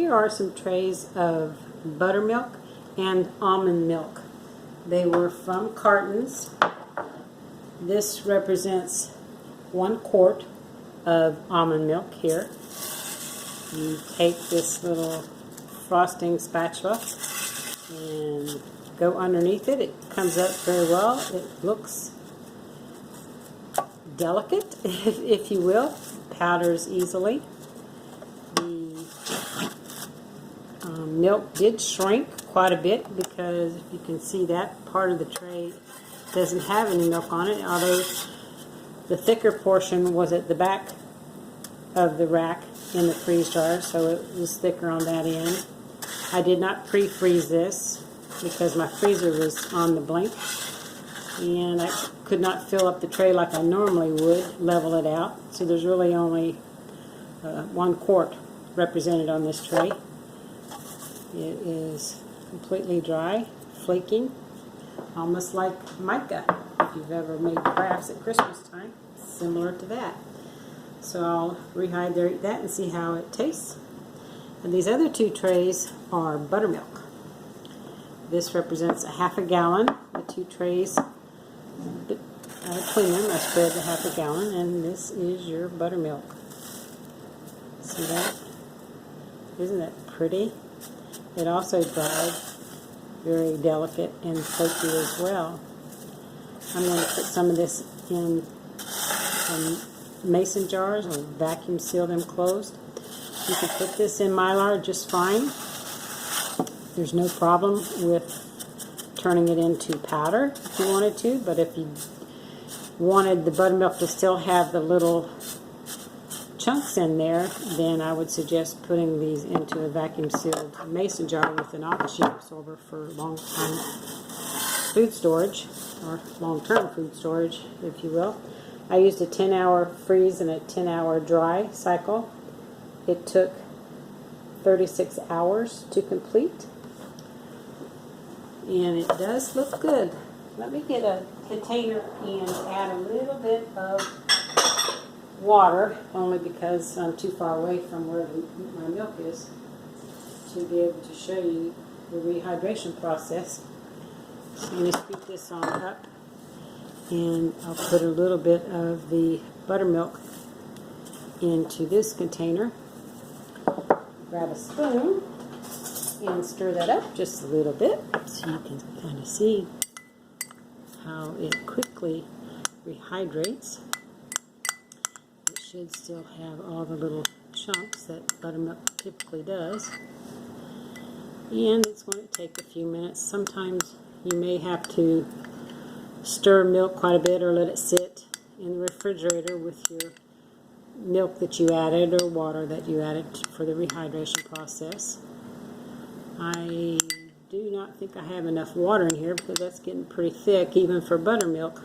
here are some trays of buttermilk and almond milk. They were from cartons. This represents 1 quart of almond milk here. You take this little frosting spatula and go underneath it. It comes up very well. It looks delicate, if you will. Powders easily. The milk did shrink quite a bit because if you can see that part of the tray doesn't have any milk on it, although the thicker portion was at the back of the rack in the freeze dryer, so it was thicker on that end. I did not pre-freeze this because my freezer was on the blink, and I could not fill up the tray like I normally would, level it out. So there's really only 1 quart represented on this tray. It is completely dry, flaking, almost like mica. If you've ever made crafts at Christmas time, similar to that. So I'll rehydrate that and see how it tastes. And these other 2 trays are buttermilk. This represents a ½ gallon. The 2 trays between them, I spread the ½ gallon, and this is your buttermilk. See that? Isn't that pretty? It also dried very delicate and flaky as well. I'm going to put some of this in some mason jars or vacuum seal them closed. You can put this in Mylar just fine. There's no problem with turning it into powder if you wanted to, but if you wanted the buttermilk to still have the little chunks in there, then I would suggest putting these into a vacuum sealed mason jar with an oxygen absorber for long-time food storage, or long-term food storage, if you will. I used a 10-hour freeze and a 10-hour dry cycle. It took 36 hours to complete, and it does look good. Let me get a container and add a little bit of water, only because I'm too far away from where my milk is to be able to show you the rehydration process. So I'm going to scoop this on up, and I'll put a little bit of the buttermilk into this container. Grab a spoon and stir that up just a little bit so you can kind of see how it quickly rehydrates. It should still have all the little chunks that buttermilk typically does. And it's going to take a few minutes. Sometimes you may have to stir milk quite a bit or let it sit in the refrigerator with your milk that you added or water that you added for the rehydration process. I do not think I have enough water in here because that's getting pretty thick even for buttermilk.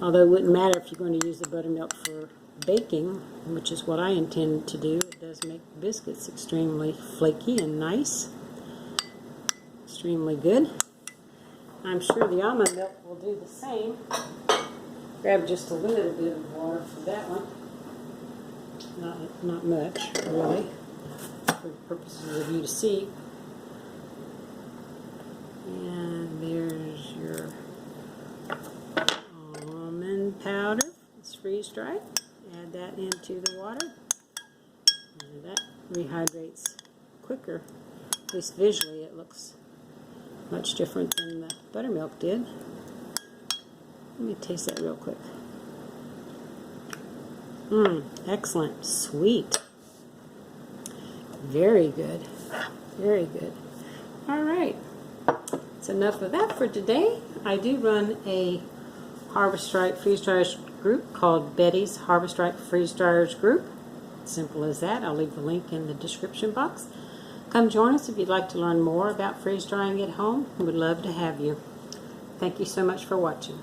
Although it wouldn't matter if you're going to use the buttermilk for baking, which is what I intend to do. It does make biscuits extremely flaky and nice. Extremely good. I'm sure the almond milk will do the same. Grab just a little bit of water for that one. Not much, really, for the purposes of you to see. And there's your almond powder. It's freeze dried. Add that into the water. And that rehydrates quicker. At least visually it looks much different than the buttermilk did. Let me taste that real quick. Excellent. Sweet. Very good. Very good. Alright. That's enough of that for today. I do run a Harvest Strike Freeze Dryers group called Betty's Harvest Strike Freeze Dryers group. Simple as that. I'll leave the link in the description box. Come join us if you'd like to learn more about freeze drying at home. We would love to have you. Thank you so much for watching.